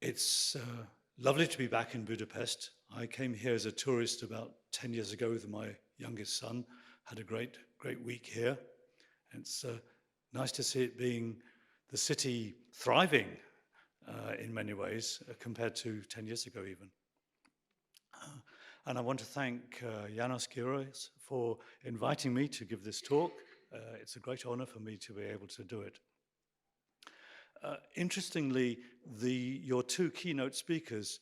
It's lovely to be back in Budapest. I came here as a tourist about 10 years ago with my youngest son, had a great week here. It's nice to see it being the city thriving in many ways compared to 10 years ago even. And I want to thank Janos Kiros for inviting me to give this talk. It's a great honor for me to be able to do it. Interestingly, your two keynote speakers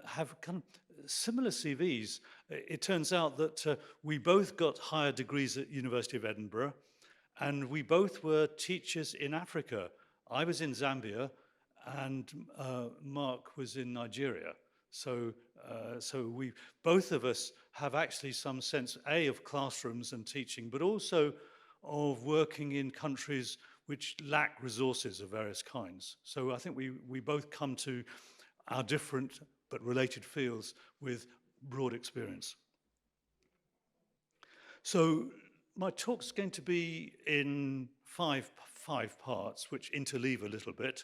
have kind of similar CVs. It turns out that we both got higher degrees at University of Edinburgh, and we both were teachers in Africa. I was in Zambia, and Mark was in Nigeria. So we both of us have actually some sense, A, of classrooms and teaching, but also of working in countries which lack resources of various kinds. So I think we both come to our different but related fields with broad experience. So my talk's going to be in five parts, which interleave a little bit.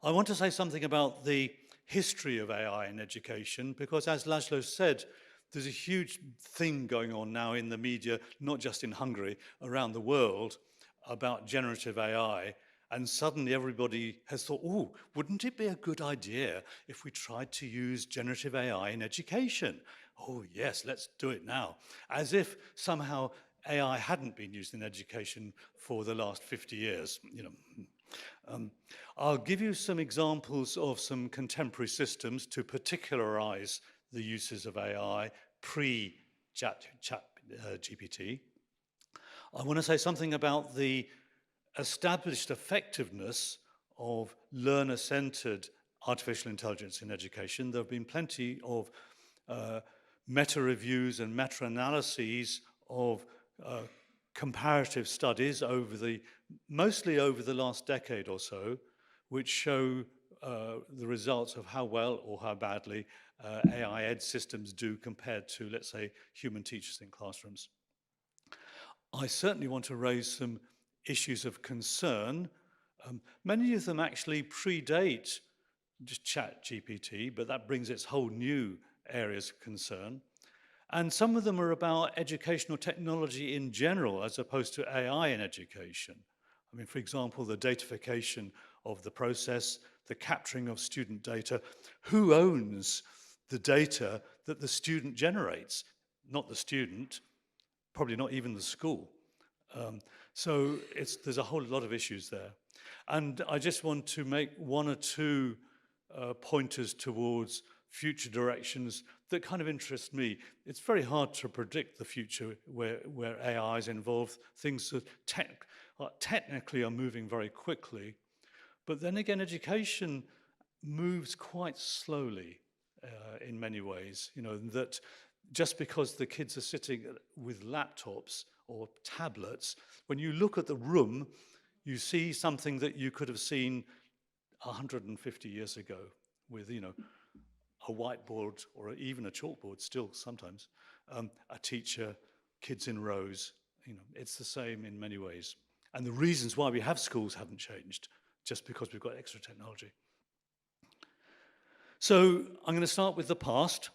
I want to say something about the history of AI in education, because as Laszlo said, there's a huge thing going on now in the media, not just in Hungary, around the world, about generative AI. And suddenly everybody has thought, oh, wouldn't it be a good idea if we tried to use generative AI in education? Oh, yes, let's do it now. As if somehow AI hadn't been used in education for the last 50 years, you know. I'll give you some examples of some contemporary systems to particularize the uses of AI pre-chat GPT. I want to say something about the established effectiveness of learner-centered artificial intelligence in education. There have been plenty of meta-reviews and meta-analyses of comparative studies mostly over the last decade or so, which show the results of how well or how badly AI ed systems do compared to, let's say, human teachers in classrooms. I certainly want to raise some issues of concern. Many of them actually predate just ChatGPT, but that brings its whole new areas of concern. And some of them are about educational technology in general, as opposed to AI in education. I mean, for example, the datafication of the process, the capturing of student data. Who owns the data that the student generates? Not the student, probably not even the school. So there's a whole lot of issues there. And I just want to make one or two pointers towards future directions that kind of interest me. It's very hard to predict the future where AI is involved. Things that technically are moving very quickly. But then again, education moves quite slowly in many ways. You know, that just because the kids are sitting with laptops or tablets, when you look at the room, you see something that you could have seen 150 years ago with, you know, a whiteboard or even a chalkboard still sometimes, a teacher, kids in rows. You know, it's the same in many ways. And the reasons why we have schools haven't changed, just because we've got extra technology. So I'm going to start with the past.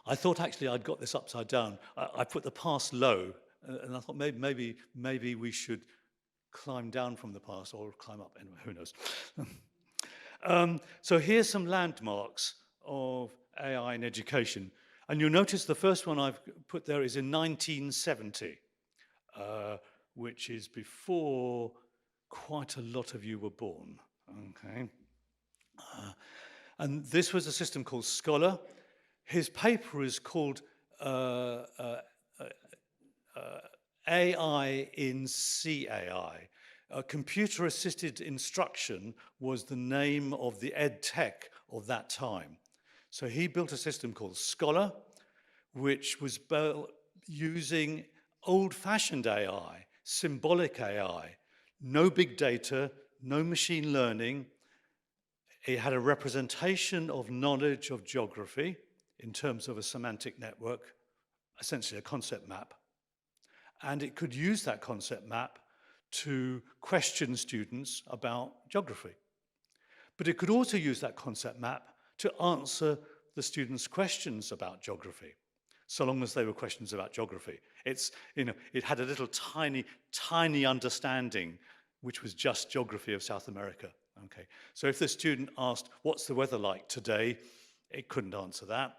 I thought actually I'd got this upside down. I put the past low, and I thought maybe we should climb down from the past or climb up. Anyway, who knows? So here's some landmarks of AI in education. And you'll notice the first one I've put there is in 1970, which is before quite a lot of you were born. Okay. And this was a system called Scholar. His paper is called AI in CAI. Computer-assisted instruction was the name of the ed tech of that time. So he built a system called Scholar, which was built using old-fashioned AI, symbolic AI, no big data, no machine learning. It had a representation of knowledge of geography in terms of a semantic network, essentially a concept map. And it could use that concept map to question students about geography. But it could also use that concept map to answer the students' questions about geography, so long as they were questions about geography. It's, it had a little tiny understanding, which was just geography of South America. Okay, so if the student asked, "What's the weather like today?" it couldn't answer that.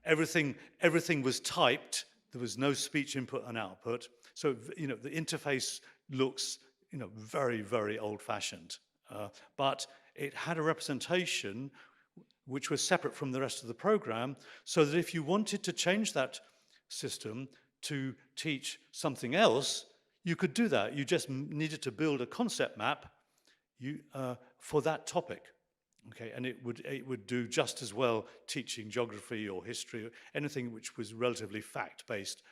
Everything was typed. There was no speech input and output. So, the interface looks, very, very old-fashioned. But it had a representation which was separate from the rest of the program, so that if you wanted to change that system to teach something else, you could do that. You just needed to build a concept map for that topic. Okay, and it would do just as well teaching geography or history or anything which was relatively fact-based.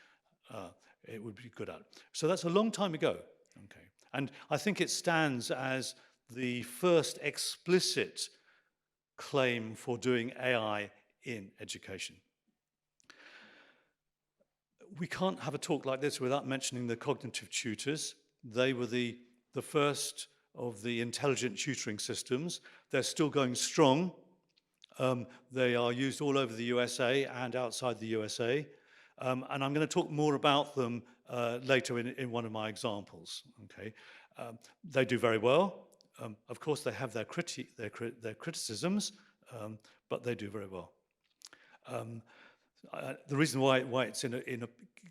It would be good at. So that's a long time ago. Okay, and I think it stands as the first explicit claim for doing AI in education. We can't have a talk like this without mentioning the cognitive tutors. They were the first of the intelligent tutoring systems. They're still going strong. They are used all over the USA and outside the USA. And I'm going to talk more about them later in one of my examples. Okay, they do very well. Of course, they have their criticisms, but they do very well. The reason why it's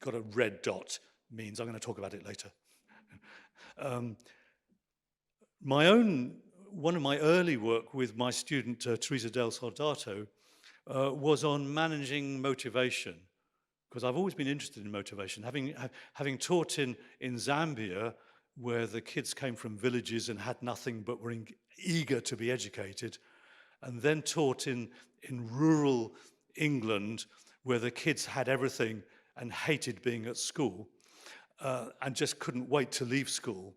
got a red dot means I'm going to talk about it later. One of my early work with my student Teresa del Soldato was on managing motivation, because I've always been interested in motivation. Having taught in Zambia, where the kids came from villages and had nothing but were eager to be educated, and then taught in rural England, where the kids had everything and hated being at school and just couldn't wait to leave school.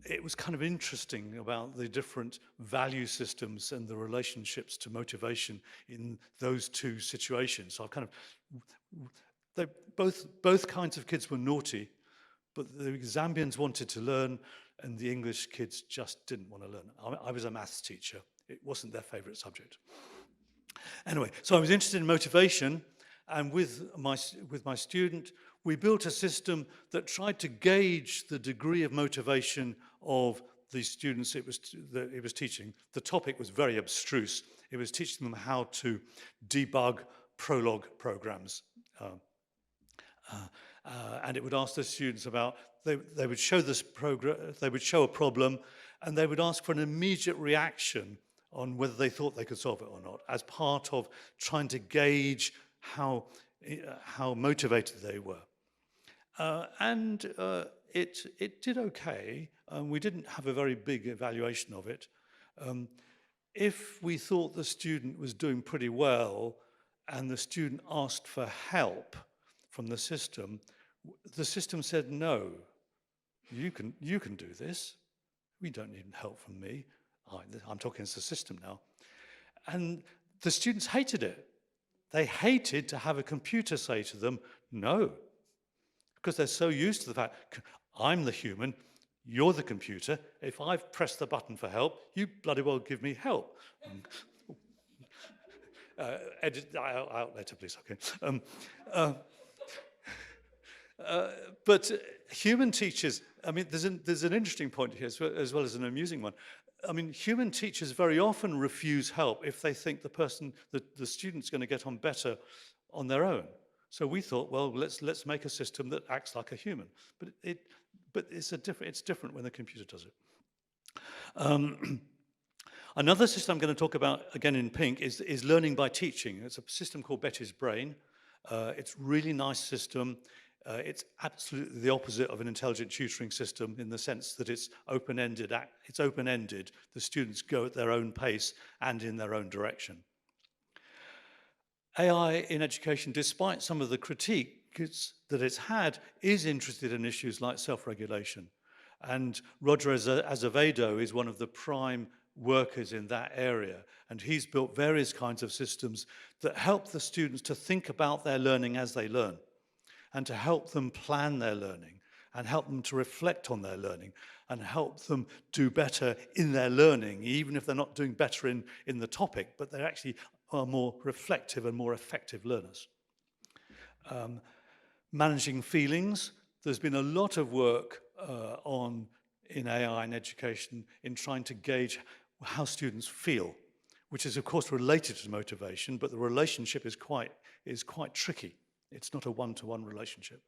It was kind of interesting about the different value systems and the relationships to motivation in those two situations. So both kinds of kids were naughty, but the Zambians wanted to learn and the English kids just didn't want to learn. I was a maths teacher. It wasn't their favorite subject. Anyway, so I was interested in motivation, and with my student, we built a system that tried to gauge the degree of motivation of the students it was teaching. The topic was very abstruse. It was teaching them how to debug Prolog programs. And it would ask the students about, they would show this program, they would show a problem, and they would ask for an immediate reaction on whether they thought they could solve it or not, as part of trying to gauge how motivated they were. And it did okay. We didn't have a very big evaluation of it. If we thought the student was doing pretty well and the student asked for help from the system said, "No, you can do this. We don't need help from me. I'm talking as the system now." And the students hated it. They hated to have a computer say to them, "No," because they're so used to the fact, I'm the human, you're the computer. If I've pressed the button for help, you bloody well give me help. Edit out later, please. Okay. But human teachers, I mean, there's an interesting point here as well as an amusing one. I mean, human teachers very often refuse help if they think the student's going to get on better on their own. So we thought, well, let's make a system that acts like a human. But it's different when the computer does it. Another system I'm going to talk about again in pink is learning by teaching. It's a system called Betty's Brain. It's a really nice system. It's absolutely the opposite of an intelligent tutoring system in the sense that it's open-ended. The students go at their own pace and in their own direction. AI in education, despite some of the critiques that it's had, is interested in issues like self-regulation. And Roger Azevedo is one of the prime workers in that area. And he's built various kinds of systems that help the students to think about their learning as they learn, and to help them plan their learning, and help them to reflect on their learning and help them do better in their learning, even if they're not doing better in the topic, but they actually are more reflective and more effective learners. Managing feelings. There's been a lot of work in AI and education in trying to gauge how students feel, which is of course related to motivation, but the relationship is quite tricky. It's not a one-to-one relationship.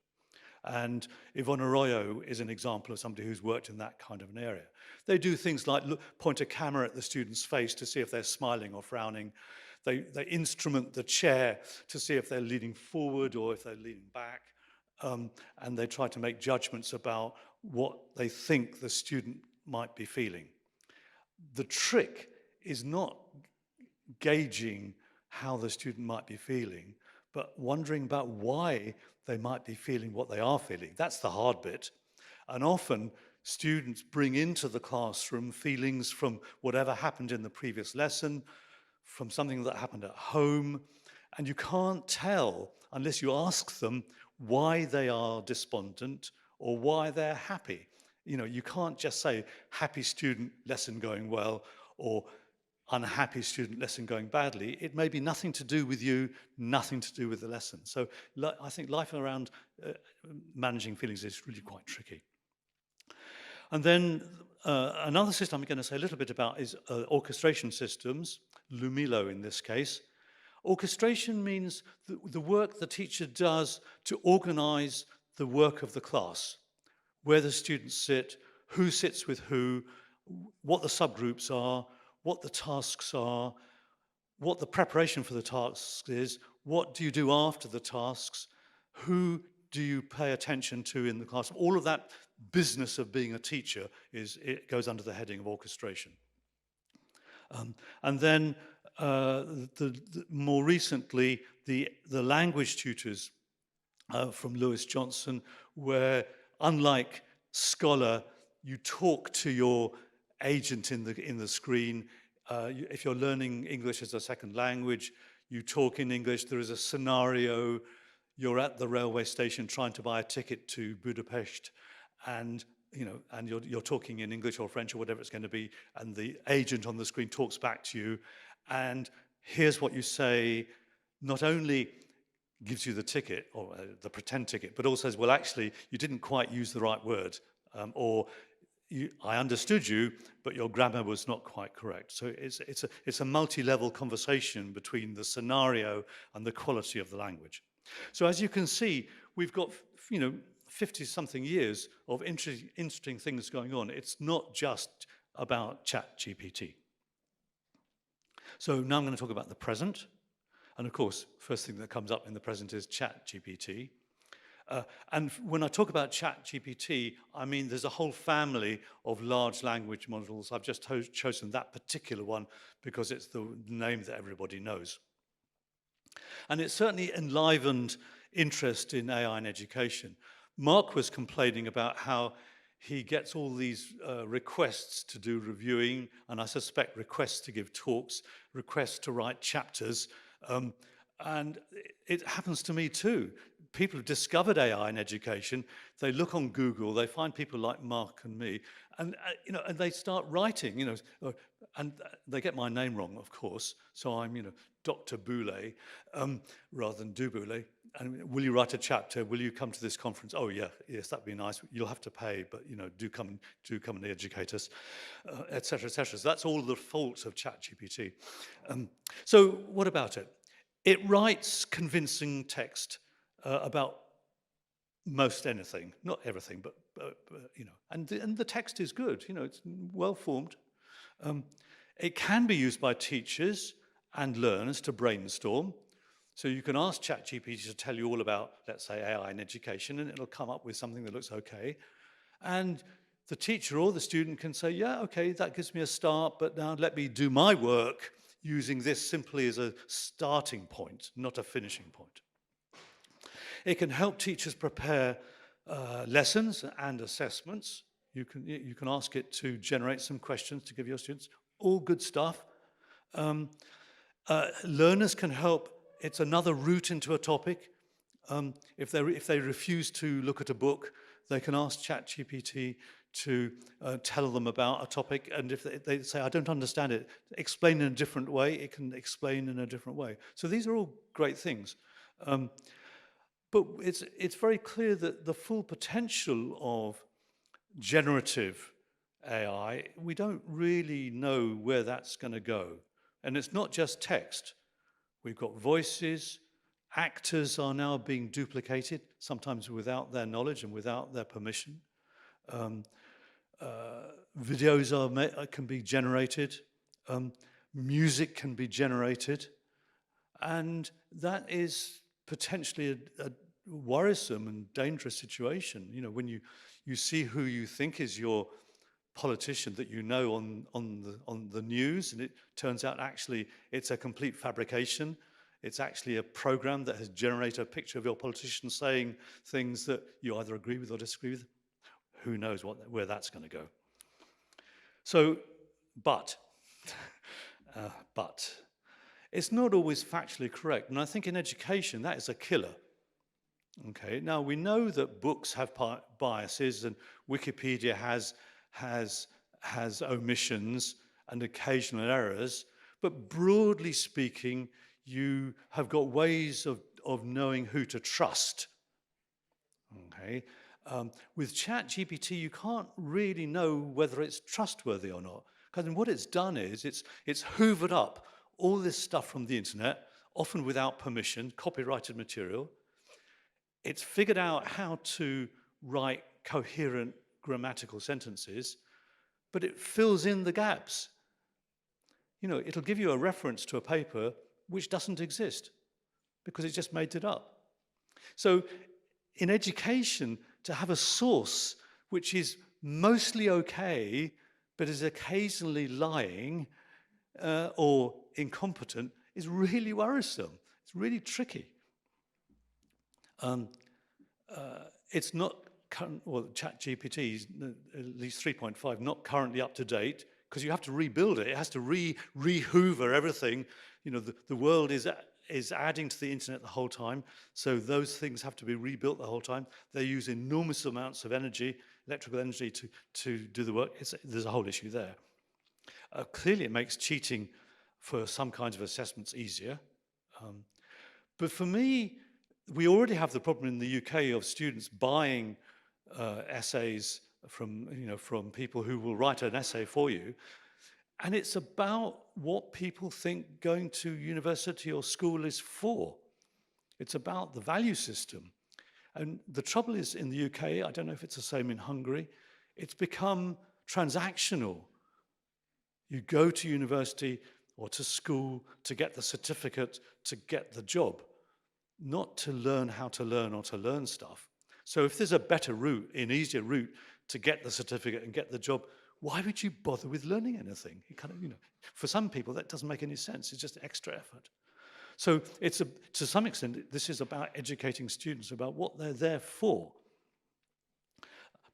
And Yvonne Arroyo is an example of somebody who's worked in that kind of an area. They do things like point a camera at the student's face to see if they're smiling or frowning. They instrument the chair to see if they're leaning forward or if they're leaning back. And they try to make judgments about what they think the student might be feeling. The trick is not gauging how the student might be feeling, but wondering about why they might be feeling what they are feeling. That's the hard bit. And often students bring into the classroom feelings from whatever happened in the previous lesson, from something that happened at home, and you can't tell unless you ask them why they are despondent or why they're happy. You know, you can't just say, happy student, lesson going well, or unhappy student, lesson going badly. It may be nothing to do with you, nothing to do with the lesson. So I think life around managing feelings is really quite tricky. And then another system I'm going to say a little bit about is orchestration systems, Lumilo in this case. Orchestration means the work the teacher does to organize the work of the class, where the students sit, who sits with who, what the subgroups are, what the tasks are, what the preparation for the tasks is, what do you do after the tasks, who do you pay attention to in the class. All of that business of being a teacher it goes under the heading of orchestration. And then more recently, the language tutors from Lewis Johnson, where unlike Scholar, you talk to your agent in the screen. If you're learning English as a second language, you talk in English. There is a scenario. You're at the railway station trying to buy a ticket to Budapest, and you're talking in English or French or whatever it's going to be, and the agent on the screen talks back to you, and here's what you say. Not only gives you the ticket, or the pretend ticket, but also says, well, actually, you didn't quite use the right word, or I understood you, but your grammar was not quite correct. So it's a multi-level conversation between the scenario and the quality of the language. So as you can see, we've got 50-something years of interesting things going on. It's not just about ChatGPT. So now I'm going to talk about the present. And of course, first thing that comes up in the present is ChatGPT. And when I talk about ChatGPT, I mean there's a whole family of large language models. I've just chosen that particular one because it's the name that everybody knows. And it's certainly enlivened interest in AI in education. Mark was complaining about how he gets all these requests to do reviewing, and I suspect requests to give talks, requests to write chapters, and it happens to me too. People have discovered AI in education. They look on Google, they find people like Mark and me, and and they start writing. And they get my name wrong, of course. So I'm, Dr. Boulay, rather than Du Boulay. And will you write a chapter? Will you come to this conference? Oh yeah, yes, that'd be nice. You'll have to pay, but do come and educate us, etc., etc. So that's all the fault of ChatGPT. So what about it? It writes convincing text about most anything, not everything, but and the text is good. It's well formed. It can be used by teachers and learners to brainstorm. So you can ask ChatGPT to tell you all about, let's say, AI in education, and it'll come up with something that looks okay. And the teacher or the student can say, yeah, okay, that gives me a start, but now let me do my work using this simply as a starting point, not a finishing point. It can help teachers prepare lessons and assessments. You can ask it to generate some questions to give your students. All good stuff. Learners can help. It's another route into a topic. If they refuse to look at a book, they can ask ChatGPT to tell them about a topic, and if they say, I don't understand it, explain in a different way, it can explain in a different way. So these are all great things. But it's very clear that the full potential of generative AI, we don't really know where that's going to go. And it's not just text. We've got voices. Actors are now being duplicated, sometimes without their knowledge and without their permission. Videos can be generated. Music can be generated. And that is potentially a worrisome and dangerous situation. You know, when you see who you think is your politician that you know on the news, and it turns out actually it's a complete fabrication. It's actually a program that has generated a picture of your politician saying things that you either agree with or disagree with. Who knows where that's going to go. So, but it's not always factually correct. And I think in education, that is a killer. Okay, now we know that books have biases and Wikipedia has omissions and occasional errors, but broadly speaking, you have got ways of knowing who to trust. Okay, with ChatGPT, you can't really know whether it's trustworthy or not, because what it's done is it's hoovered up all this stuff from the internet, often without permission, copyrighted material. It's figured out how to write coherent grammatical sentences, but it fills in the gaps. You know, it'll give you a reference to a paper which doesn't exist because it just made it up. So in education, to have a source which is mostly okay, but is occasionally lying or incompetent is really worrisome. It's really tricky. It's not current, well, ChatGPT is at least 3.5, not currently up to date, because you have to rebuild it. It has to re-hoover everything. You know, the world is adding to the internet the whole time, so those things have to be rebuilt the whole time. They use enormous amounts of energy, electrical energy, to do the work. There's a whole issue there. Clearly, it makes cheating for some kinds of assessments easier. But for me, we already have the problem in the UK of students buying essays from people who will write an essay for you. And it's about what people think going to university or school is for. It's about the value system. And the trouble is in the UK, I don't know if it's the same in Hungary, it's become transactional. You go to university or to school to get the certificate, to get the job, not to learn how to learn or to learn stuff. So if there's a better route, an easier route to get the certificate and get the job, why would you bother with learning anything? It kind of, for some people, that doesn't make any sense. It's just extra effort. So to some extent, this is about educating students about what they're there for.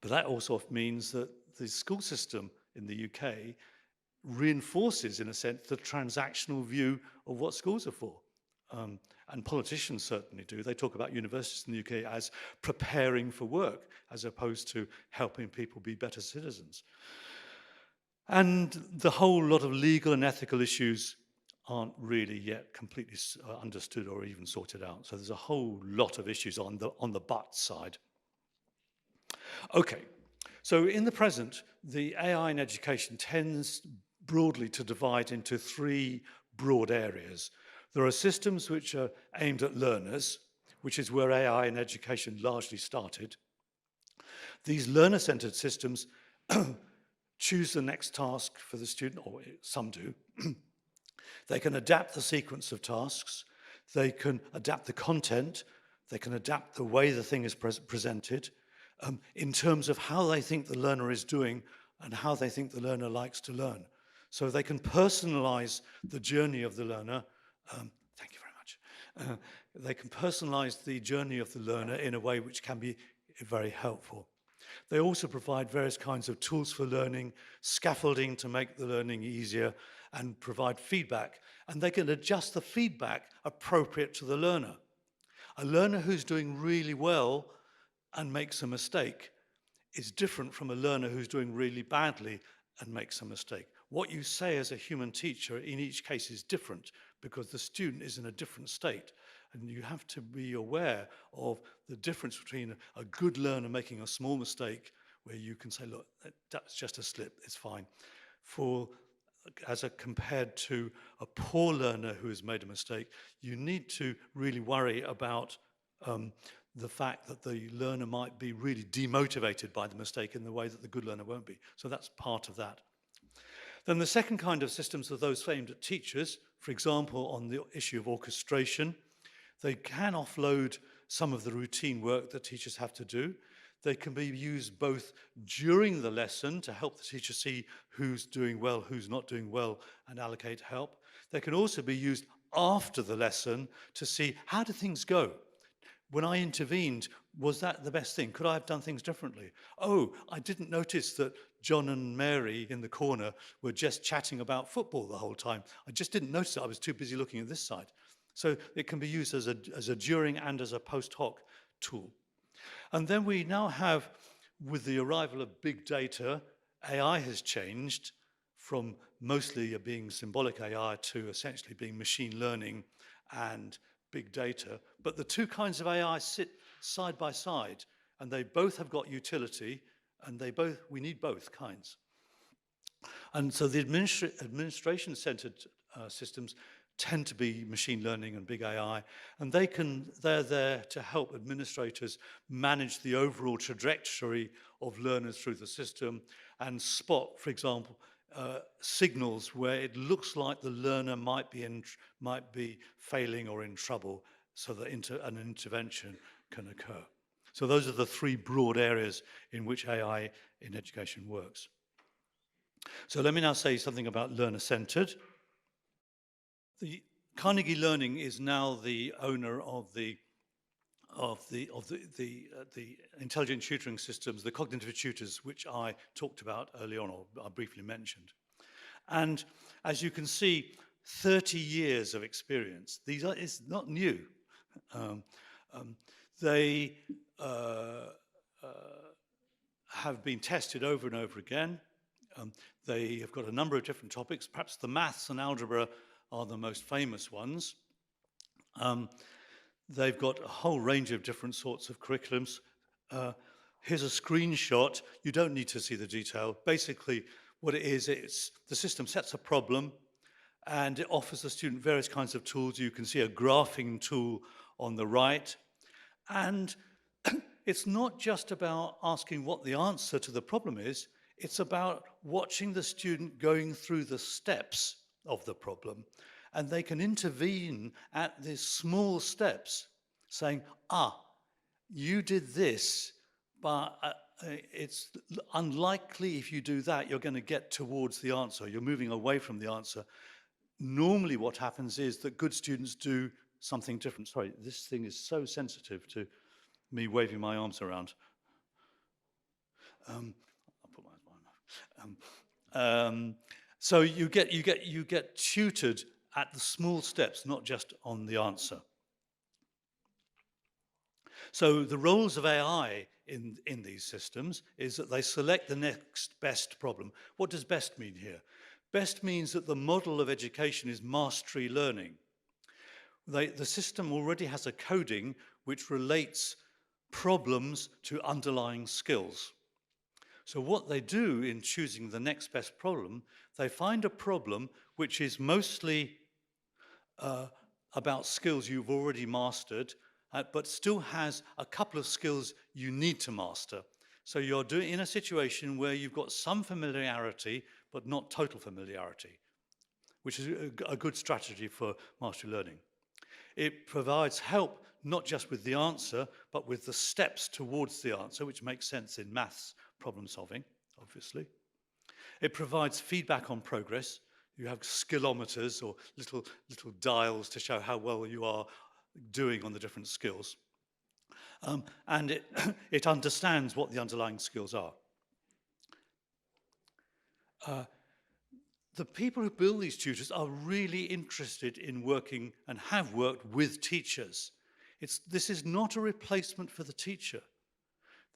But that also means that the school system in the UK reinforces, in a sense, the transactional view of what schools are for. And politicians certainly do. They talk about universities in the UK as preparing for work, as opposed to helping people be better citizens. And the whole lot of legal and ethical issues aren't really yet completely understood or even sorted out. So there's a whole lot of issues on the but side. Okay, so in the present, the AI in education tends broadly to divide into three broad areas. There are systems which are aimed at learners, which is where AI in education largely started. These learner-centered systems choose the next task for the student, or some do. They can adapt the sequence of tasks. They can adapt the content. They can adapt the way the thing is presented in terms of how they think the learner is doing and how they think the learner likes to learn. So they can personalize the journey of the learner. Thank you very much. They can personalize the journey of the learner in a way which can be very helpful. They also provide various kinds of tools for learning, scaffolding to make the learning easier, and provide feedback. And they can adjust the feedback appropriate to the learner. A learner who's doing really well and makes a mistake is different from a learner who's doing really badly and makes a mistake. What you say as a human teacher in each case is different because the student is in a different state. And you have to be aware of the difference between a good learner making a small mistake where you can say, look, that's just a slip, it's fine. Compared to a poor learner who has made a mistake, you need to really worry about the fact that the learner might be really demotivated by the mistake in the way that the good learner won't be. So that's part of that. Then the second kind of systems are those aimed at teachers. For example, on the issue of orchestration, they can offload some of the routine work that teachers have to do. They can be used both during the lesson to help the teacher see who's doing well, who's not doing well, and allocate help. They can also be used after the lesson to see how do things go. When I intervened, was that the best thing? Could I have done things differently? Oh, I didn't notice that John and Mary in the corner were just chatting about football the whole time. I just didn't notice it. I was too busy looking at this side. So it can be used as a during and as a post hoc tool. And then we now have, with the arrival of big data, AI has changed from mostly being symbolic AI to essentially being machine learning and big data. But the two kinds of AI sit side by side, and they both have got utility, and we need both kinds. And so the administration-centered systems tend to be machine learning and big AI, and they're there to help administrators manage the overall trajectory of learners through the system and spot, for example, signals where it looks like the learner might be failing or in trouble, so that an intervention can occur. So those are the three broad areas in which AI in education works. So let me now say something about learner-centered. The Carnegie Learning is now the owner of the intelligent tutoring systems, the cognitive tutors, which I talked about early on, or I briefly mentioned. And as you can see, 30 years of experience. It's not new. They have been tested over and over again. They have got a number of different topics. Perhaps the maths and algebra are the most famous ones. They've got a whole range of different sorts of curriculums. Here's a screenshot. You don't need to see the detail. Basically, what it is, the system sets a problem and it offers the student various kinds of tools. You can see a graphing tool on the right. And it's not just about asking what the answer to the problem is. It's about watching the student going through the steps of the problem. And they can intervene at these small steps, saying, you did this, but it's unlikely if you do that, you're going to get towards the answer. You're moving away from the answer. Normally what happens is that good students do something different. Sorry, this thing is so sensitive to me waving my arms around. I'll put my so you get tutored at the small steps, not just on the answer. So the roles of AI in these systems is that they select the next best problem. What does best mean here? Best means that the model of education is mastery learning. The system already has a coding which relates problems to underlying skills. So what they do in choosing the next best problem, they find a problem which is mostly about skills you've already mastered, but still has a couple of skills you need to master. So you're in a situation where you've got some familiarity, but not total familiarity, which is a good strategy for mastery learning. It provides help not just with the answer, but with the steps towards the answer, which makes sense in maths problem solving, obviously. It provides feedback on progress. You have skillometers or little dials to show how well you are doing on the different skills. And it understands what the underlying skills are. The people who build these tutors are really interested in working and have worked with teachers. This is not a replacement for the teacher.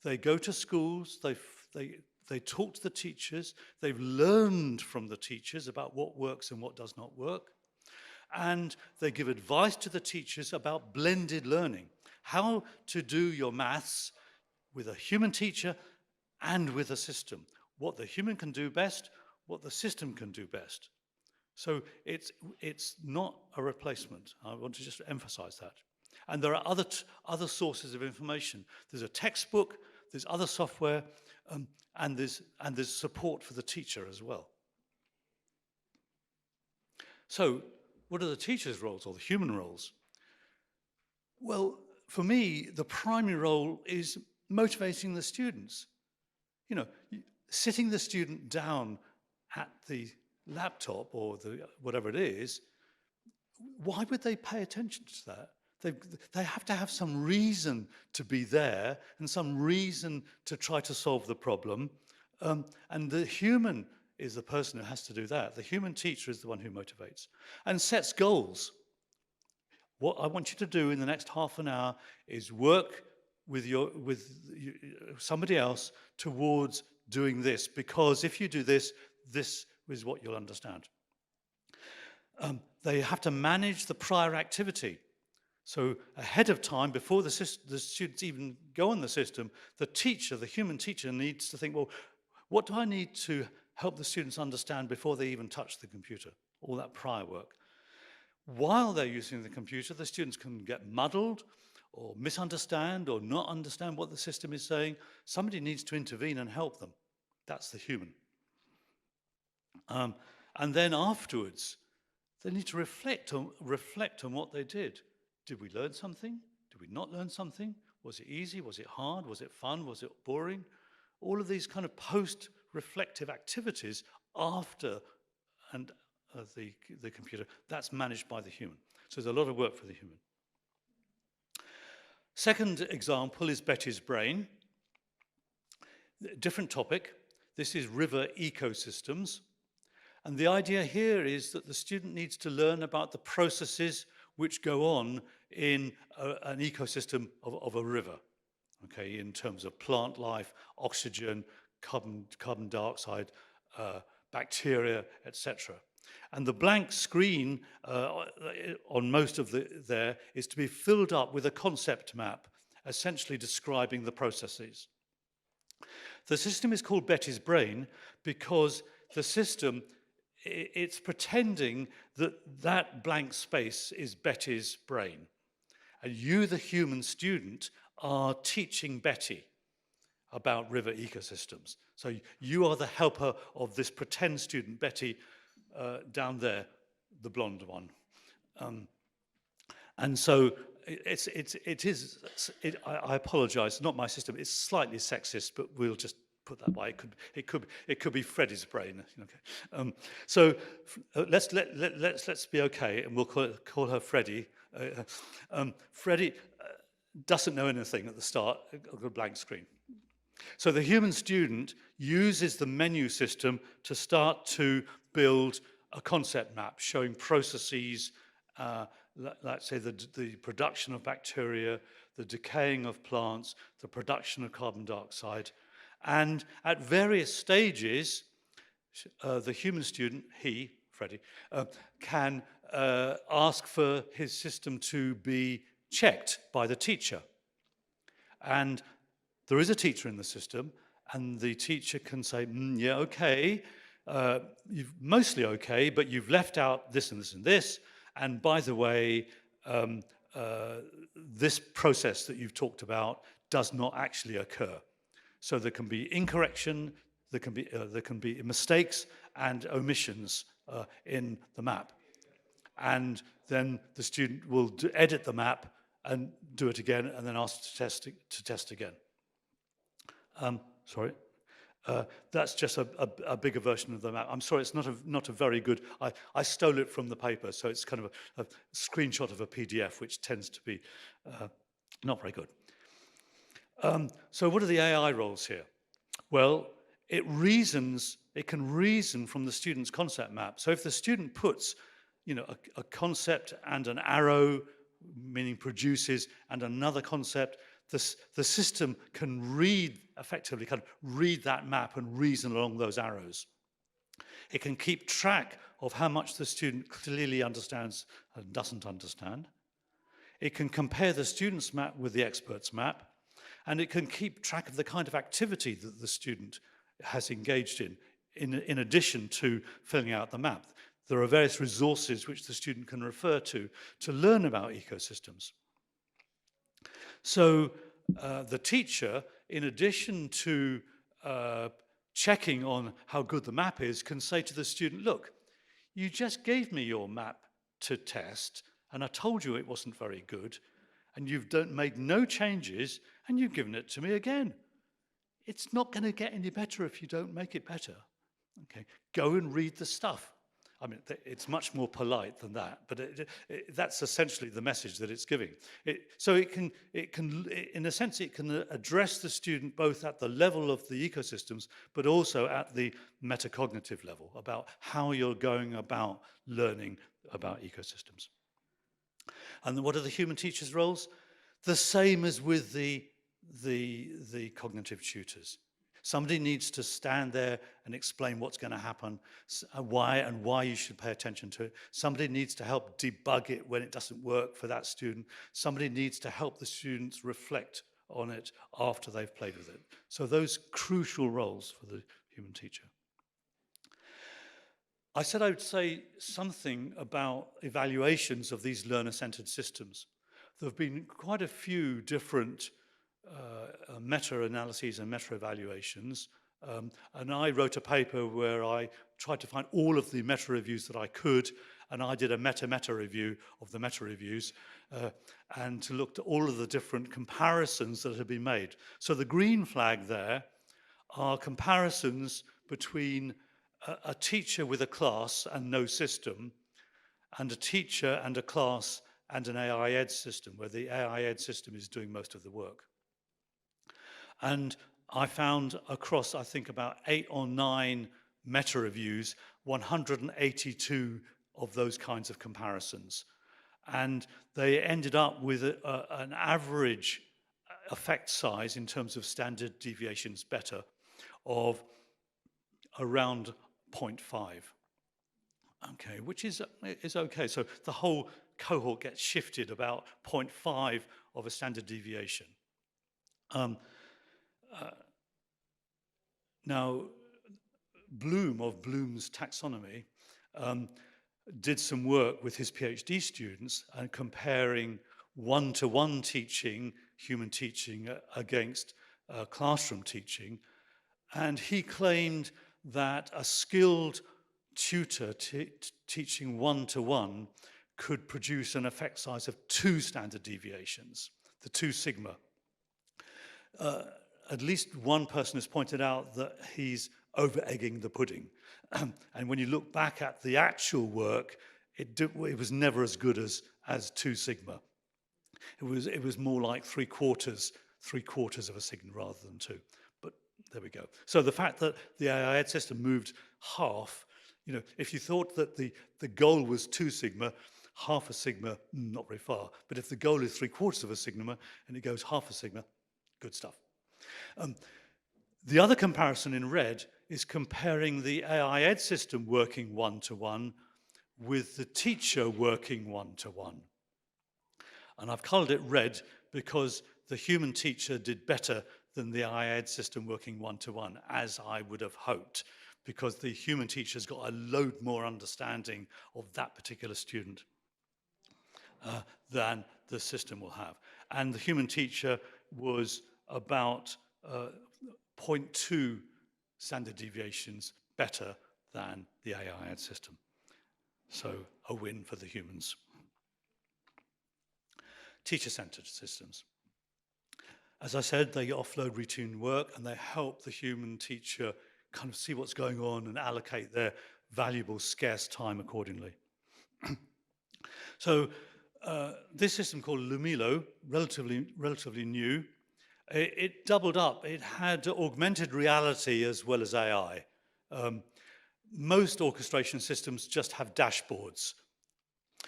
They go to schools, they talk to the teachers, they've learned from the teachers about what works and what does not work, and they give advice to the teachers about blended learning, how to do your maths with a human teacher and with a system, what the human can do best, what the system can do best. So it's not a replacement. I want to just emphasize that. And there are other sources of information. There's a textbook, there's other software, and there's support for the teacher as well. So what are the teacher's roles, or the human roles? Well, for me, the primary role is motivating the students. You know, sitting the student down at the laptop or whatever it is, why would they pay attention to that? They have to have some reason to be there and some reason to try to solve the problem. And the human is the person who has to do that. The human teacher is the one who motivates and sets goals. What I want you to do in the next half an hour is work with somebody else towards doing this, because if you do this, this is what you'll understand. They have to manage the prior activity. So ahead of time, before the students even go on the system, the teacher, the human teacher, needs to think, well, what do I need to help the students understand before they even touch the computer? All that prior work. While they're using the computer, the students can get muddled or misunderstand or not understand what the system is saying. Somebody needs to intervene and help them. That's the human. And then afterwards, they need to reflect on what they did. Did we learn something? Did we not learn something? Was it easy? Was it hard? Was it fun? Was it boring? All of these kind of post-reflective activities after the computer, that's managed by the human. So there's a lot of work for the human. Second example is Betty's brain. Different topic. This is river ecosystems. And the idea here is that the student needs to learn about the processes which go on in an ecosystem of a river, okay, in terms of plant life, oxygen, carbon dioxide, bacteria, etc. And the blank screen on most of there is to be filled up with a concept map, essentially describing the processes. The system is called Betty's brain because the system, it's pretending that blank space is Betty's brain. And you, the human student, are teaching Betty about river ecosystems. So you are the helper of this pretend student, Betty, down there, the blonde one. And so I apologize, not my system, it's slightly sexist, but we'll just put that by. It could be Freddie's brain. Okay. So let's be okay, and we'll call her Freddie. Freddie doesn't know anything at the start of a blank screen. So the human student uses the menu system to start to build a concept map showing processes, let's say the production of bacteria, the decaying of plants, the production of carbon dioxide. And at various stages, the human student, Freddie, can ask for his system to be checked by the teacher. And there is a teacher in the system, and the teacher can say, yeah, okay, you're mostly okay, but you've left out this and this and this, and by the way, this process that you've talked about does not actually occur. So there can be incorrection, there can be mistakes and omissions in the map. And then the student will edit the map and do it again, and then ask to test again. Sorry. That's just a bigger version of the map. I'm sorry, it's not a very good. I stole it from the paper, so it's kind of a screenshot of a PDF, which tends to be not very good. So what are the AI roles here? Well, it can reason from the student's concept map. So if the student puts, a concept and an arrow, meaning produces, and another concept, the system can effectively read that map and reason along those arrows. It can keep track of how much the student clearly understands and doesn't understand. It can compare the student's map with the expert's map, and it can keep track of the kind of activity that the student has engaged in addition to filling out the map. There are various resources which the student can refer to learn about ecosystems. So the teacher, in addition to checking on how good the map is, can say to the student, look, you just gave me your map to test, and I told you it wasn't very good, and you've made no changes, and you've given it to me again. It's not going to get any better if you don't make it better. Okay, go and read the stuff. I mean, it's much more polite than that, but that's essentially the message that it's giving. So it can, in a sense, it can address the student both at the level of the ecosystems, but also at the metacognitive level about how you're going about learning about ecosystems. And what are the human teachers' roles? The same as with the cognitive tutors. Somebody needs to stand there and explain what's going to happen, why you should pay attention to it. Somebody needs to help debug it when it doesn't work for that student. Somebody needs to help the students reflect on it after they've played with it. So those crucial roles for the human teacher. I said I would say something about evaluations of these learner-centered systems. There have been quite a few different meta-analyses and meta-evaluations. And I wrote a paper where I tried to find all of the meta-reviews that I could, and I did a meta-meta review of the meta-reviews, and to look at all of the different comparisons that had been made. So the green flag there are comparisons between a teacher with a class and no system, and a teacher and a class and an AI Ed system, where the AI Ed system is doing most of the work. And I found across, I think, about 8 or 9 meta-reviews, 182 of those kinds of comparisons. And they ended up with an average effect size in terms of standard deviations better of around 0.5. Okay, which is okay. So the whole cohort gets shifted about 0.5 of a standard deviation. Now, Bloom of Bloom's taxonomy did some work with his PhD students and comparing one-to-one teaching, human teaching, against classroom teaching. And he claimed that a skilled tutor teaching one-to-one could produce an effect size of 2 standard deviations, the 2 sigma. At least one person has pointed out that he's over-egging the pudding. And when you look back at the actual work, it was never as good as 2 sigma. It was more like three quarters of a sigma rather than 2. But there we go. So the fact that the AI Ed system moved half, if you thought that the goal was 2 sigma, half a sigma, not very far. But if the goal is 3/4 of a sigma and it goes half a sigma, good stuff. The other comparison in red is comparing the AI Ed system working one-to-one with the teacher working one-to-one. And I've colored it red because the human teacher did better than the AI Ed system working one-to-one, as I would have hoped, because the human teacher's got a load more understanding of that particular student than the system will have. And the human teacher was about 0.2 standard deviations better than the AI Ed system. So a win for the humans. Teacher-centered systems. As I said, they offload routine work and they help the human teacher kind of see what's going on and allocate their valuable, scarce time accordingly. So this system called Lumilo, relatively new, it doubled up. It had augmented reality as well as AI. Most orchestration systems just have dashboards.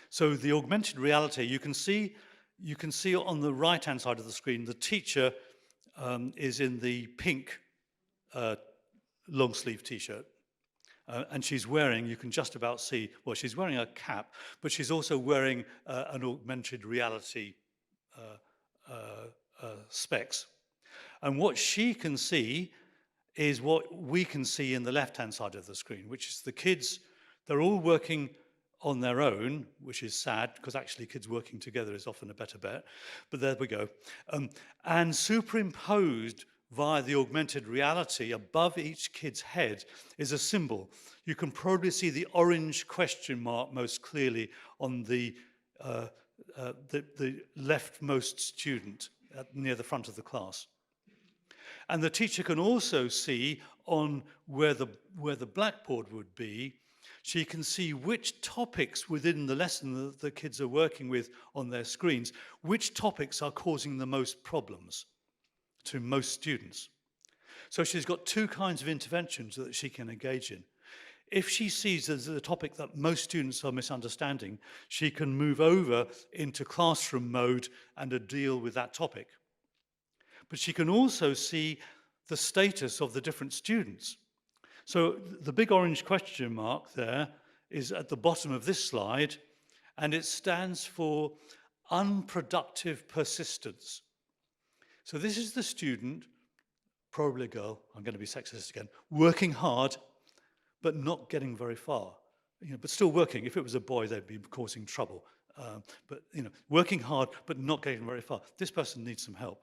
So the augmented reality, you can see you can see on the right-hand side of the screen, the teacher is in the pink long-sleeve t-shirt. And she's wearing, you can just about see, well, she's wearing a cap, but she's also wearing an augmented reality specs. And what she can see is what we can see in the left-hand side of the screen, which is the kids, they're all working on their own, which is sad, because actually kids working together is often a better bet. But there we go. And superimposed via the augmented reality above each kid's head is a symbol. You can probably see the orange question mark most clearly on the leftmost student near the front of the class. And the teacher can also see on where the blackboard would be, she can see which topics within the lesson that the kids are working with on their screens, which topics are causing the most problems to most students. So she's got two kinds of interventions that she can engage in. If she sees there's a topic that most students are misunderstanding, she can move over into classroom mode and deal with that topic. But she can also see the status of the different students. So the big orange question mark there is at the bottom of this slide, and it stands for unproductive persistence. So this is the student, probably a girl, I'm going to be sexist again, working hard, but not getting very far. But still working. If it was a boy, they'd be causing trouble. But working hard, but not getting very far. This person needs some help.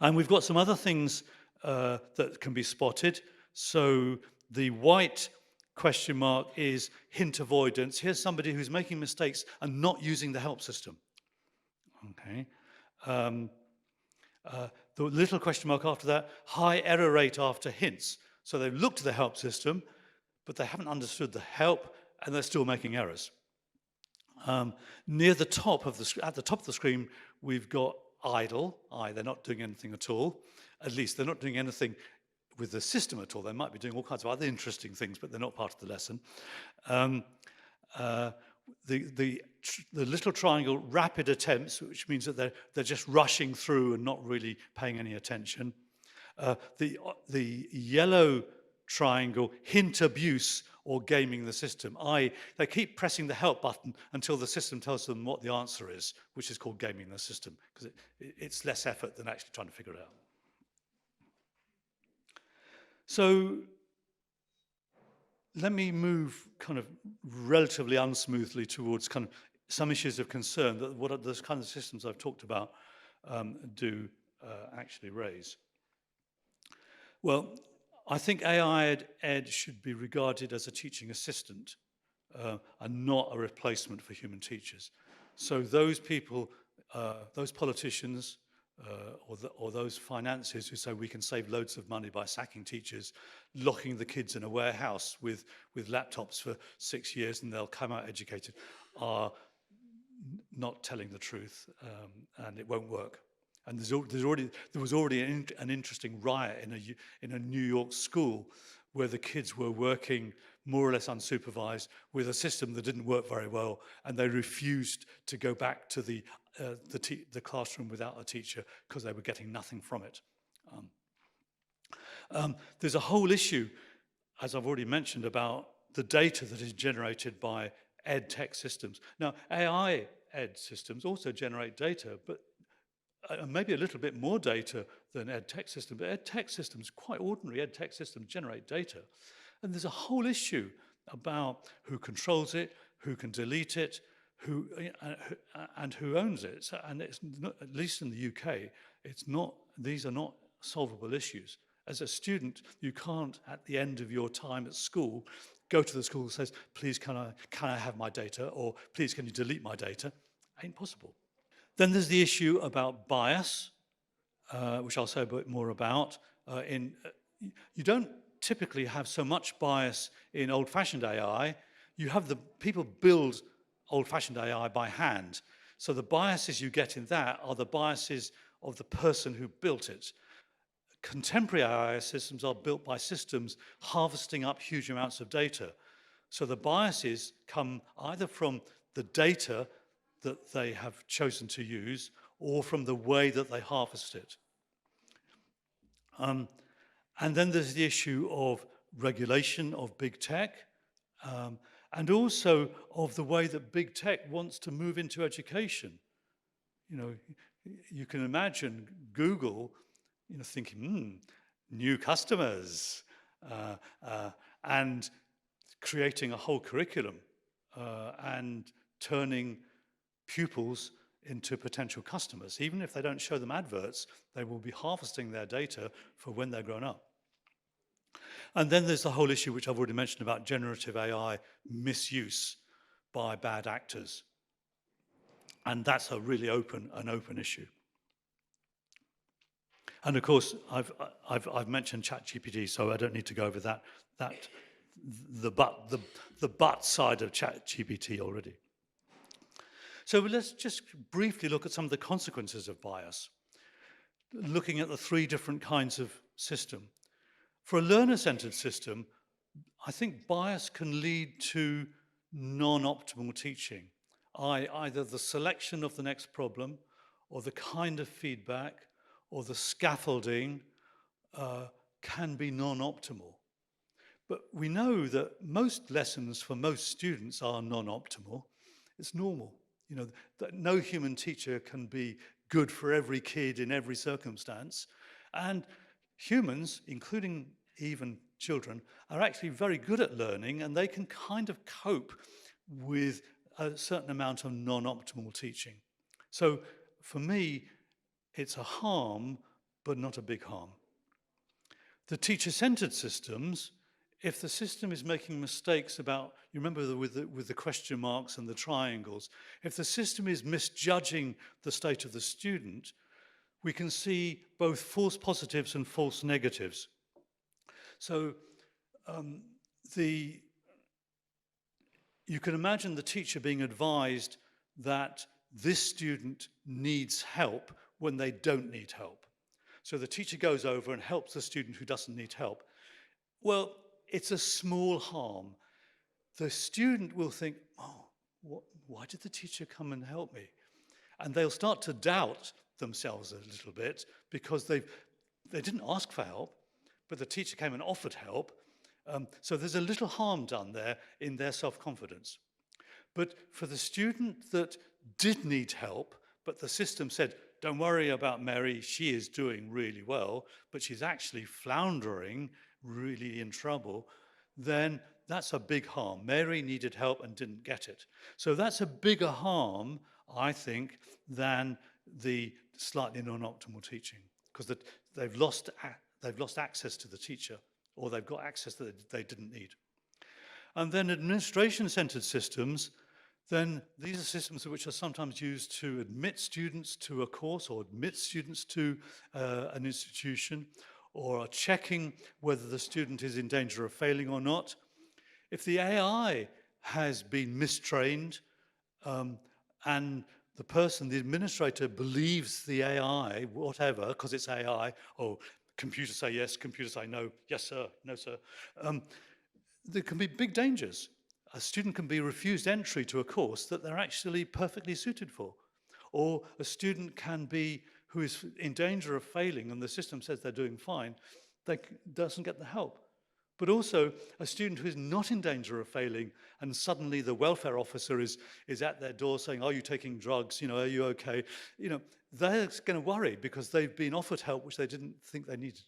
And we've got some other things that can be spotted. So the white question mark is hint avoidance. Here's somebody who's making mistakes and not using the help system. Okay. The little question mark after that, high error rate after hints. So they've looked at the help system, but they haven't understood the help, and they're still making errors. Near the top of at the top of the screen, we've got idle. They're not doing anything at all. At least they're not doing anything with the system at all. They might be doing all kinds of other interesting things, but they're not part of the lesson. The little triangle, rapid attempts, which means that they're just rushing through and not really paying any attention. The yellow triangle, hint abuse or gaming the system. They keep pressing the help button until the system tells them what the answer is, which is called gaming the system, because it's less effort than actually trying to figure it out. So let me move kind of relatively unsmoothly towards kind of some issues of concern that what those kind of systems I've talked about do actually raise. Well, I think AI Ed should be regarded as a teaching assistant and not a replacement for human teachers. So those people, those politicians, or those financiers who say we can save loads of money by sacking teachers, locking the kids in a warehouse with laptops for 6 years and they'll come out educated, are not telling the truth, and it won't work. And there was already an interesting riot in a New York school where the kids were working more or less unsupervised with a system that didn't work very well, and they refused to go back to the classroom without a teacher because they were getting nothing from it. There's a whole issue, as I've already mentioned, about the data that is generated by ed tech systems. Now, AI ed systems also generate data, but maybe a little bit more data than ed tech systems. But ed tech systems, quite ordinary ed tech systems, generate data. And there's a whole issue about who controls it, who can delete it, and who owns it. So, and it's not, at least in the UK, these are not solvable issues. As a student, you can't, at the end of your time at school, go to the school and says, please can I have my data, or please can you delete my data? Ain't possible. Then there's the issue about bias, which I'll say a bit more about. You don't typically have so much bias in old-fashioned AI. You have the people build old-fashioned AI by hand. So the biases you get in that are the biases of the person who built it. Contemporary AI systems are built by systems harvesting up huge amounts of data. So the biases come either from the data that they have chosen to use or from the way that they harvest it. And then there's the issue of regulation of big tech, and also of the way that big tech wants to move into education. You know, you can imagine Google, you know, thinking, new customers, and creating a whole curriculum, and turning pupils into potential customers. Even if they don't show them adverts, they will be harvesting their data for when they're grown up. And then there's the whole issue, which I've already mentioned, about generative AI misuse by bad actors. And that's a really open issue. And of course, I've mentioned ChatGPT, so I don't need to go over the but side of ChatGPT already. So let's just briefly look at some of the consequences of bias, looking at the three different kinds of system. For a learner-centered system, I think bias can lead to non-optimal teaching. Either the selection of the next problem, or the kind of feedback, or the scaffolding can be non-optimal. But we know that most lessons for most students are non-optimal. It's normal. You know, that no human teacher can be good for every kid in every circumstance. And humans, including even children, are actually very good at learning, and they can kind of cope with a certain amount of non-optimal teaching. So for me, it's a harm, but not a big harm. The teacher-centered systems, if the system is making mistakes about, you remember with the question marks and the triangles, if the system is misjudging the state of the student, we can see both false positives and false negatives. So you can imagine the teacher being advised that this student needs help when they don't need help. So the teacher goes over and helps the student who doesn't need help. Well, it's a small harm. The student will think, oh, why did the teacher come and help me? And they'll start to doubt themselves a little bit because they didn't ask for help, but the teacher came and offered help. So there's a little harm done there in their self-confidence. But for the student that did need help, but the system said, don't worry about Mary, she is doing really well, but she's actually floundering, really in trouble, then that's a big harm. Mary needed help and didn't get it. So that's a bigger harm, I think, than the slightly non-optimal teaching, because they've lost access to the teacher, or they've got access that they didn't need. And then administration-centered systems, then these are systems which are sometimes used to admit students to a course or admit students to an institution, or are checking whether the student is in danger of failing or not. If the AI has been mistrained and the administrator believes the AI, whatever, because it's AI, oh, computer say yes, computer say no, yes sir, no sir, there can be big dangers. A student can be refused entry to a course that they're actually perfectly suited for. Or a student can be, who is in danger of failing and the system says they're doing fine, they doesn't get the help. But also a student who is not in danger of failing and suddenly the welfare officer is at their door saying, are you taking drugs? You know, are you okay? You know, they're going to worry because they've been offered help which they didn't think they needed.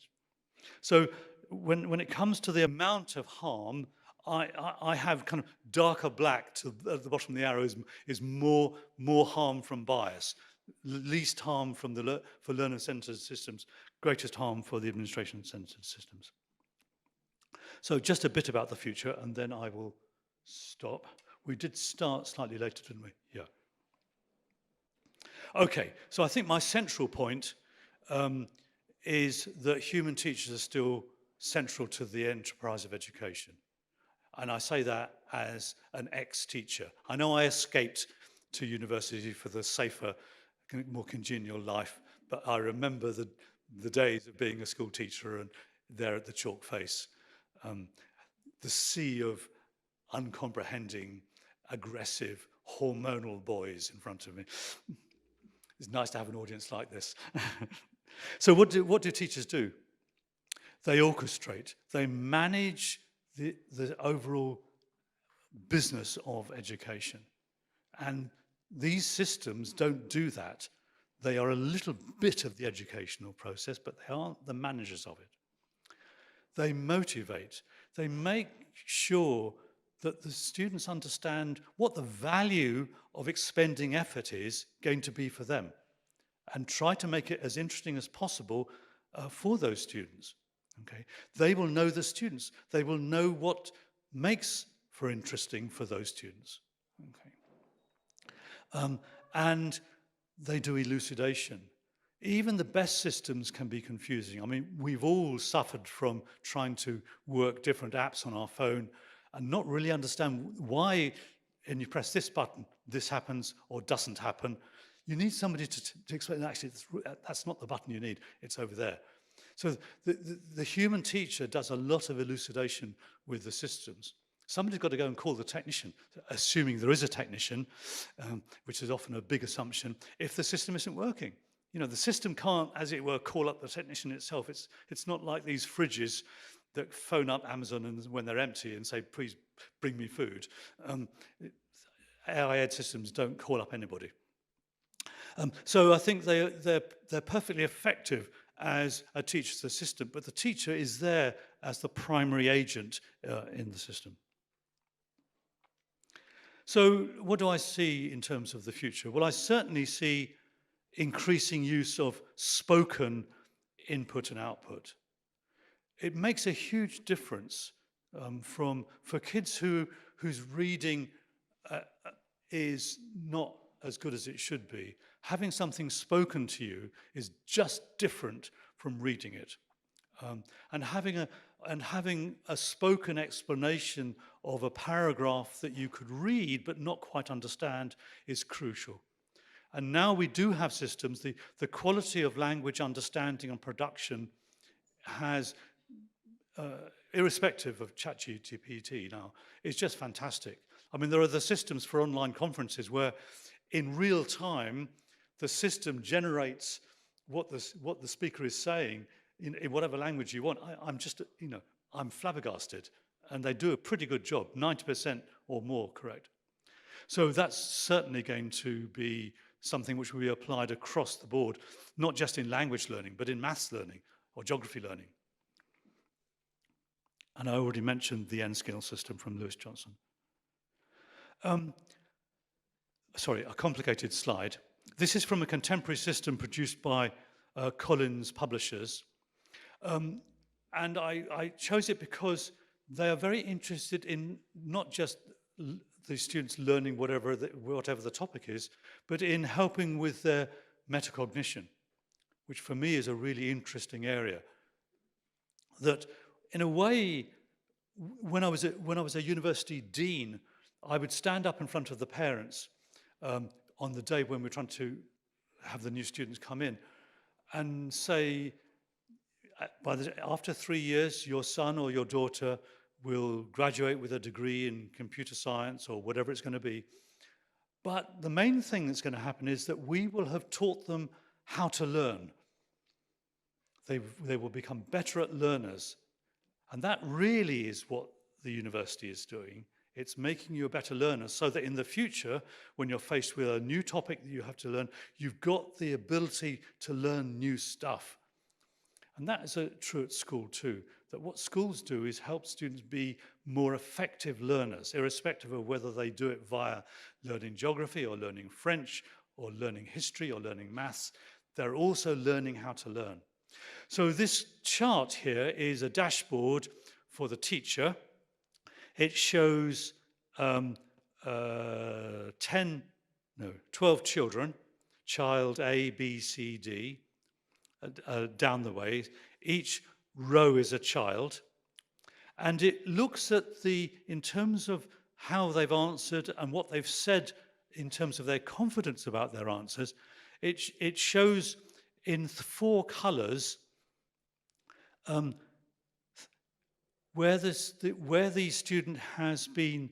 So when it comes to the amount of harm, I have kind of darker black at the bottom of the arrow is more harm from bias, least harm for learner-centered systems, greatest harm for the administration-centered systems. So just a bit about the future, and then I will stop. We did start slightly later, didn't we? Yeah. Okay, so I think my central point is that human teachers are still central to the enterprise of education. And I say that as an ex-teacher. I know I escaped to university for the safer, more congenial life, but I remember the days of being a school teacher and there at the chalk face. The sea of uncomprehending, aggressive, hormonal boys in front of me. It's nice to have an audience like this. So what do teachers do? They orchestrate, they manage the overall business of education. And these systems don't do that. They are a little bit of the educational process, but they aren't the managers of it. They motivate, they make sure that the students understand what the value of expending effort is going to be for them, and try to make it as interesting as possible for those students. Okay? They will know the students. They will know what makes for interesting for those students. Okay? And they do elucidation. Even the best systems can be confusing. I mean, we've all suffered from trying to work different apps on our phone and not really understand why, when you press this button, this happens or doesn't happen. You need somebody to explain, actually, that's not the button you need, it's over there. So the human teacher does a lot of elucidation with the systems. Somebody's got to go and call the technician, assuming there is a technician, which is often a big assumption, if the system isn't working. You know, the system can't, as it were, call up the technician itself. It's not like these fridges that phone up Amazon and when they're empty and say, please bring me food. AI ed systems don't call up anybody. So I think they're perfectly effective as a teacher's assistant, but the teacher is there as the primary agent in the system. So what do I see in terms of the future? Well, I certainly see increasing use of spoken input and output. It makes a huge difference for kids whose reading is not as good as it should be. Having something spoken to you is just different from reading it. And having a spoken explanation of a paragraph that you could read but not quite understand is crucial. And now we do have systems. The quality of language understanding and production has, irrespective of ChatGPT now, is just fantastic. I mean, there are the systems for online conferences where in real time, the system generates what the speaker is saying in whatever language you want. I'm just, I'm flabbergasted. And they do a pretty good job, 90% or more correct. So that's certainly going to be something which will be applied across the board, not just in language learning, but in maths learning or geography learning. And I already mentioned the N-scale system from Lewis Johnson. Sorry, a complicated slide. This is from a contemporary system produced by Collins Publishers. And I chose it because they are very interested in not just the students learning whatever the topic is, but in helping with their metacognition, which for me is a really interesting area. That in a way, when I was a university dean, I would stand up in front of the parents on the day when we're trying to have the new students come in and say, after 3 years, your son or your daughter will graduate with a degree in computer science or whatever it's going to be. But the main thing that's going to happen is that we will have taught them how to learn. They will become better at learners. And that really is what the university is doing. It's making you a better learner so that in the future, when you're faced with a new topic that you have to learn, you've got the ability to learn new stuff. And that is true at school too, that what schools do is help students be more effective learners, irrespective of whether they do it via learning geography or learning French or learning history or learning maths. They're also learning how to learn. So this chart here is a dashboard for the teacher. It shows 12 children, child A, B, C, D, down the way. Each row is a child. And it looks at in terms of how they've answered and what they've said in terms of their confidence about their answers. It shows in 4 colors where the student has been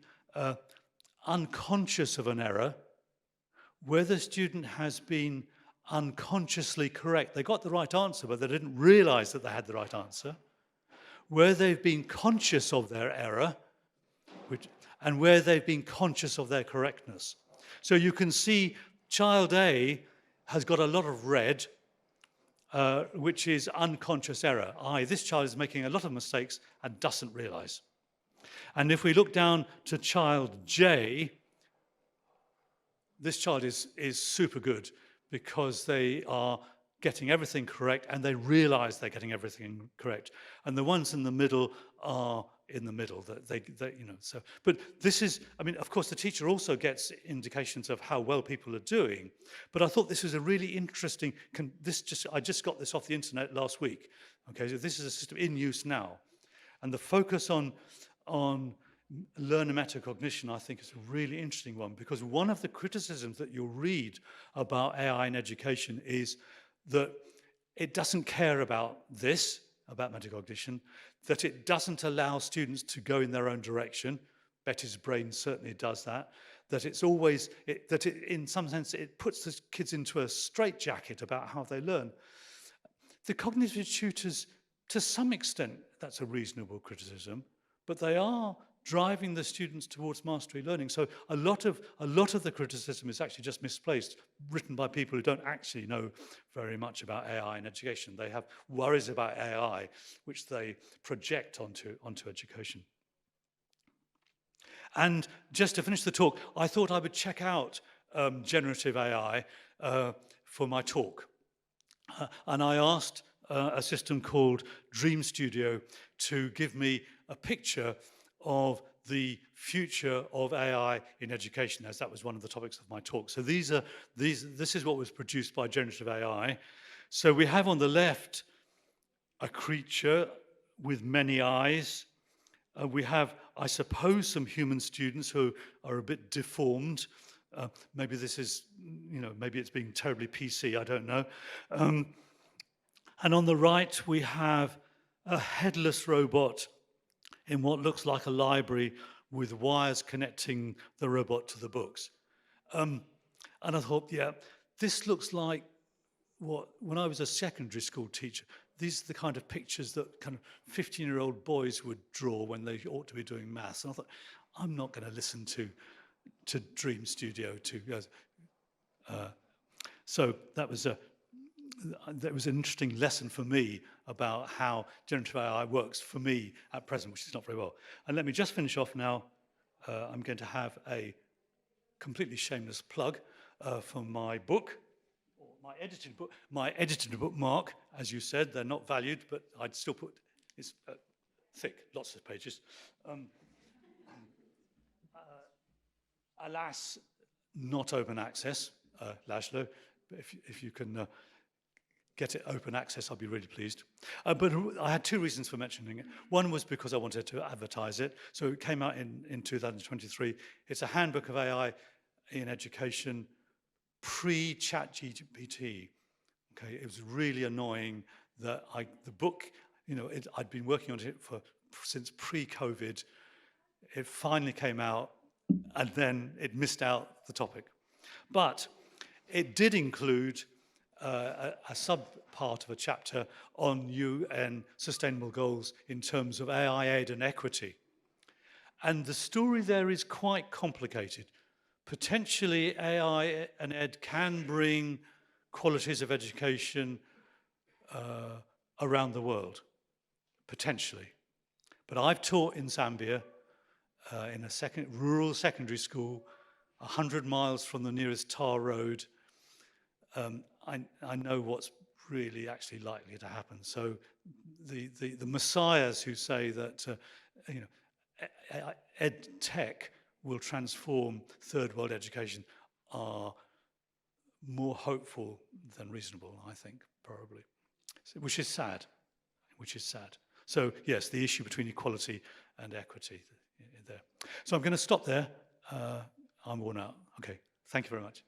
unconscious of an error, where the student has been unconsciously correct. They got the right answer, but they didn't realize that they had the right answer. Where they've been conscious of their error, and where they've been conscious of their correctness. So you can see child A has got a lot of red, which is unconscious error. This child is making a lot of mistakes and doesn't realize. And if we look down to child J, this child is super good because they are getting everything correct and they realize they're getting everything correct. And the ones in the middle are in the middle. But this is, I mean, of course, the teacher also gets indications of how well people are doing. But I thought this was a really interesting, I just got this off the internet last week. Okay, so this is a system in use now. And the focus on learner metacognition, I think, is a really interesting one, because one of the criticisms that you'll read about AI in education is that it doesn't care about this, about metacognition, that it doesn't allow students to go in their own direction. Betty's brain certainly does that. That it's always, in some sense, it puts the kids into a straitjacket about how they learn. The cognitive tutors, to some extent, that's a reasonable criticism, but they are driving the students towards mastery learning. So a lot of the criticism is actually just misplaced, written by people who don't actually know very much about AI in education. They have worries about AI, which they project onto education. And just to finish the talk, I thought I would check out generative AI for my talk. And I asked a system called Dream Studio to give me a picture of the future of AI in education, as that was one of the topics of my talk. So this is what was produced by generative AI. So we have on the left a creature with many eyes. We have, I suppose, some human students who are a bit deformed. Maybe this is, maybe it's being terribly PC, I don't know. And on the right, we have a headless robot in what looks like a library with wires connecting the robot to the books. And I thought, yeah, this looks like when I was a secondary school teacher, these are the kind of pictures that kind of 15-year-old boys would draw when they ought to be doing maths. And I thought, I'm not going to listen to Dream Studio. So that was an interesting lesson for me about how generative AI works for me at present, which is not very well. And let me just finish off now. I'm going to have a completely shameless plug for my book, or my edited bookmark. As you said, they're not valued, but I'd still put, it's thick, lots of pages. Alas, not open access, Laszlo. If you can get it open access, I'll be really pleased. But I had two reasons for mentioning it. One was because I wanted to advertise it. So it came out in 2023. It's a handbook of AI in education pre-ChatGPT. Okay, it was really annoying that the book, I'd been working on it since pre-COVID. It finally came out, and then it missed out the topic. But it did include a sub-part of a chapter on UN Sustainable Goals in terms of AI aid and equity. And the story there is quite complicated. Potentially, AI and ed can bring qualities of education around the world, potentially. But I've taught in Zambia in a rural secondary school, 100 miles from the nearest tar road. I know what's really actually likely to happen. So the messiahs who say that ed tech will transform third world education are more hopeful than reasonable, I think, probably, which is sad. So yes, the issue between equality and equity there. So I'm going to stop there. I'm worn out. Okay, thank you very much.